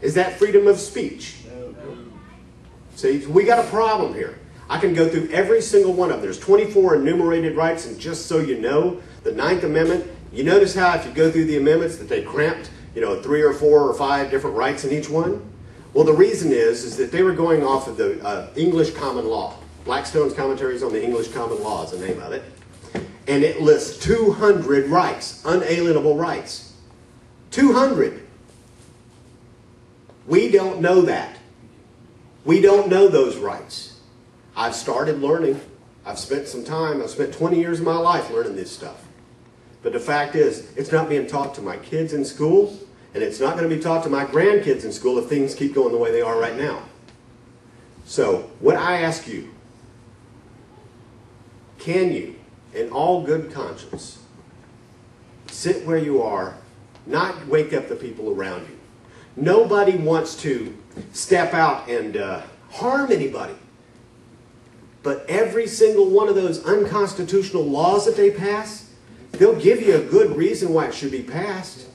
Is that freedom of speech? See, we got a problem here. I can go through every single one of them. There's 24 enumerated rights, and just so you know, the 9th Amendment, you notice how if you go through the amendments that they cramped, 3 or 4 or 5 different rights in each one? Well, the reason is that they were going off of the English common law. Blackstone's Commentaries on the English Common Law is the name of it. And it lists 200 rights, unalienable rights. 200. We don't know that. We don't know those rights. I've started learning. I've spent some time. I've spent 20 years of my life learning this stuff. But the fact is, it's not being taught to my kids in school, and it's not going to be taught to my grandkids in school if things keep going the way they are right now. So, what I ask you, can you, in all good conscience, sit where you are, not wake up the people around you? Nobody wants to step out and harm anybody. But every single one of those unconstitutional laws that they pass, they'll give you a good reason why it should be passed.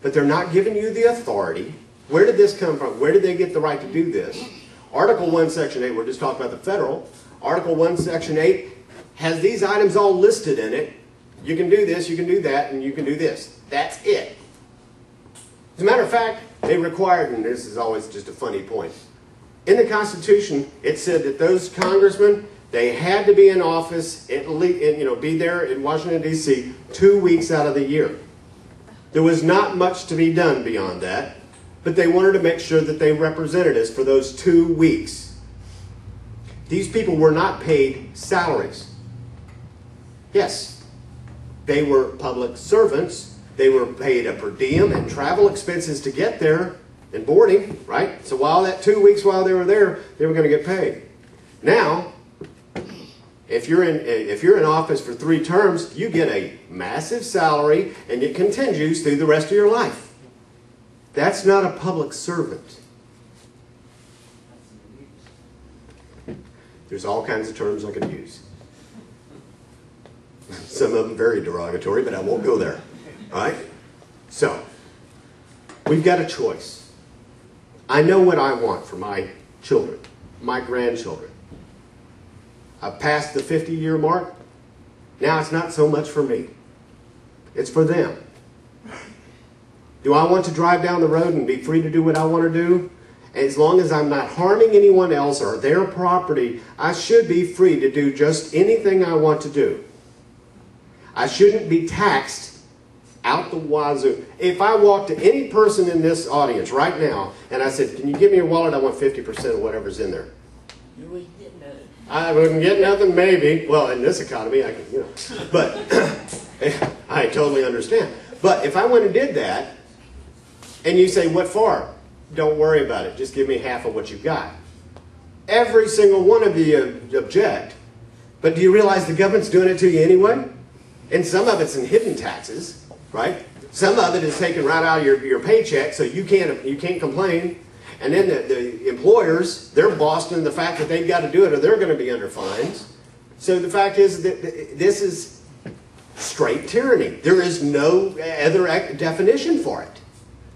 But they're not giving you the authority. Where did this come from? Where did they get the right to do this? Article 1, Section 8, we're just talking about the federal. Article 1, Section 8 has these items all listed in it. You can do this, you can do that, and you can do this. That's it. As a matter of fact, they required, and this is always just a funny point, in the Constitution, it said that those congressmen, they had to be in office, be there in Washington, D.C. 2 weeks out of the year. There was not much to be done beyond that, but they wanted to make sure that they represented us for those 2 weeks. These people were not paid salaries. Yes, they were public servants. They were paid a per diem and travel expenses to get there and boarding, right? So while that 2 weeks while they were there, they were going to get paid. Now, if you're in office for 3 terms, you get a massive salary and it continues through the rest of your life. That's not a public servant. There's all kinds of terms I could use. Some of them very derogatory, but I won't go there. All right? So, we've got a choice. I know what I want for my children, my grandchildren. I've passed the 50-year mark. Now it's not so much for me. It's for them. Do I want to drive down the road and be free to do what I want to do? As long as I'm not harming anyone else or their property, I should be free to do just anything I want to do. I shouldn't be taxed out the wazoo. If I walk to any person in this audience right now and I said, can you give me your wallet? I want 50% of whatever's in there. You wouldn't get nothing. I wouldn't get nothing, maybe. Well, in this economy, I can, But I totally understand. But if I went and did that, and you say, what for? Don't worry about it. Just give me half of what you've got. Every single one of you object. But do you realize the government's doing it to you anyway? And some of it's in hidden taxes, right? Some of it is taken right out of your paycheck, so you can't complain. And then the employers, they're bossed in the fact that they've got to do it or they're going to be under fines. So the fact is that this is straight tyranny. There is no other definition for it.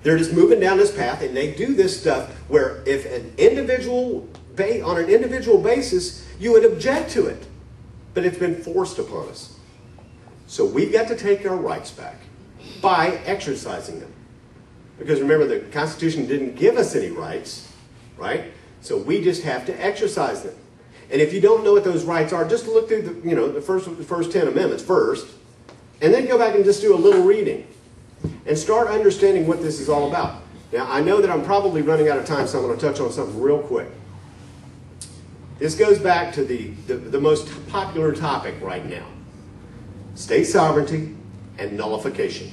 They're just moving down this path, and they do this stuff where if on an individual basis, you would object to it. But it's been forced upon us. So we've got to take our rights back by exercising them. Because remember, the Constitution didn't give us any rights, right? So we just have to exercise them. And if you don't know what those rights are, just look through the first 10 amendments first, and then go back and just do a little reading and start understanding what this is all about. Now, I know that I'm probably running out of time, so I'm going to touch on something real quick. This goes back to the most popular topic right now. State sovereignty and nullification.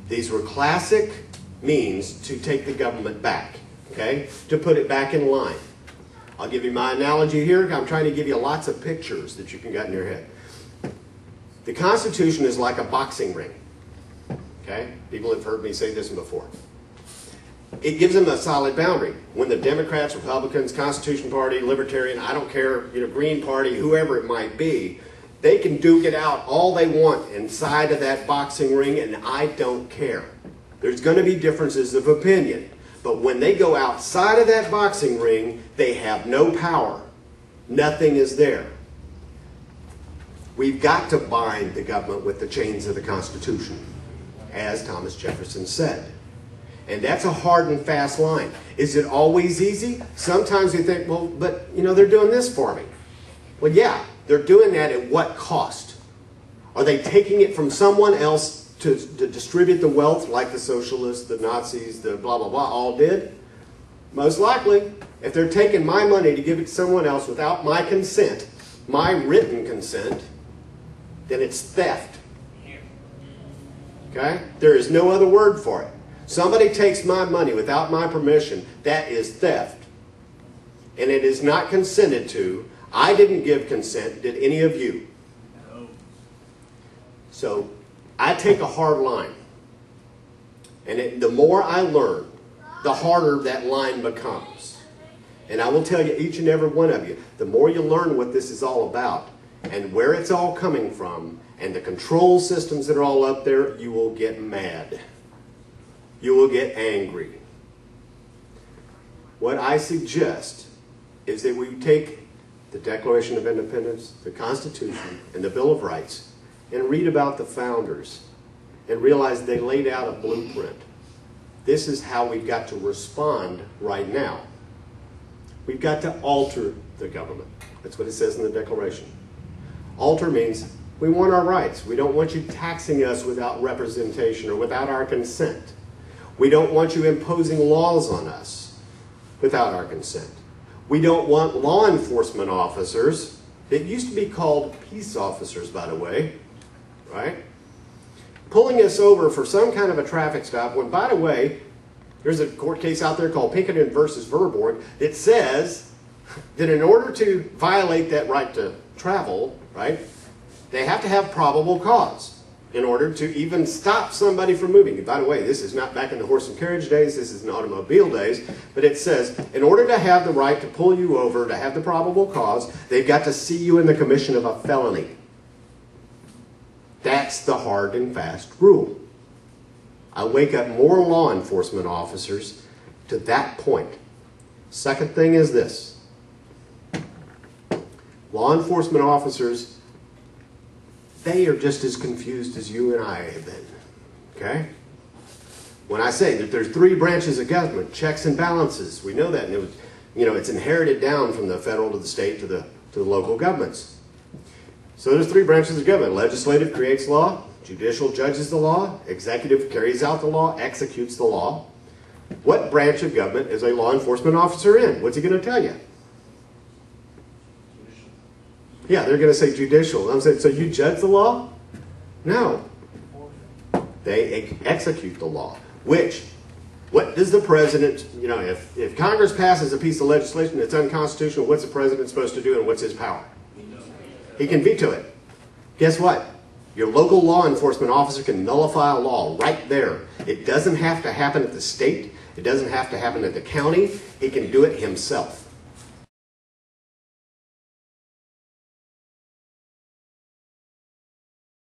These were classic means to take the government back, okay? To put it back in line. I'll give you my analogy here. I'm trying to give you lots of pictures that you can get in your head. The Constitution is like a boxing ring, okay? People have heard me say this before. It gives them a solid boundary. When the Democrats, Republicans, Constitution Party, Libertarian, I don't care, Green Party, whoever it might be, they can duke it out all they want inside of that boxing ring, and I don't care. There's going to be differences of opinion. But when they go outside of that boxing ring, they have no power. Nothing is there. We've got to bind the government with the chains of the Constitution, as Thomas Jefferson said. And that's a hard and fast line. Is it always easy? Sometimes we think, well, but, you know, they're doing this for me. Well, yeah, they're doing that at what cost? Are they taking it from someone else to distribute the wealth like the socialists, the Nazis, the blah, blah, blah all did? Most likely. If they're taking my money to give it to someone else without my consent, my written consent, then it's theft. Okay? There is no other word for it. Somebody takes my money without my permission, that is theft. And it is not consented to. I didn't give consent, did any of you? No. So I take a hard line. And the more I learn, the harder that line becomes. And I will tell you, each and every one of you, the more you learn what this is all about and where it's all coming from and the control systems that are all up there, you will get mad. You will get angry. What I suggest is that we take the Declaration of Independence, the Constitution, and the Bill of Rights and read about the founders and realize they laid out a blueprint. This is how we've got to respond right now. We've got to alter the government. That's what it says in the Declaration. Alter means we want our rights. We don't want you taxing us without representation or without our consent. We don't want you imposing laws on us without our consent. We don't want law enforcement officers, that used to be called peace officers, by the way, right? Pulling us over for some kind of a traffic stop when, by the way, there's a court case out there called Pinkerton versus Verborg that says that in order to violate that right to travel, right, they have to have probable cause in order to even stop somebody from moving. And by the way, this is not back in the horse and carriage days, this is in automobile days, but it says in order to have the right to pull you over, to have the probable cause, they've got to see you in the commission of a felony. That's the hard and fast rule. I wake up more law enforcement officers to that point. Second thing is this. Law enforcement officers, they are just as confused as you and I have been. Okay? When I say that there's three branches of government, checks and balances, we know that. And it was, you know, it's inherited down from the federal to the state to the local governments. So there's three branches of government. Legislative creates law, judicial judges the law, executive carries out the law, executes the law. What branch of government is a law enforcement officer in? What's he going to tell you? Yeah, they're going to say judicial. I'm saying, so you judge the law? No. They execute the law. Which, what does the president, you know, if Congress passes a piece of legislation that's unconstitutional, what's the president supposed to do and what's his power? He can veto it. Guess what? Your local law enforcement officer can nullify a law right there. It doesn't have to happen at the state. It doesn't have to happen at the county. He can do it himself.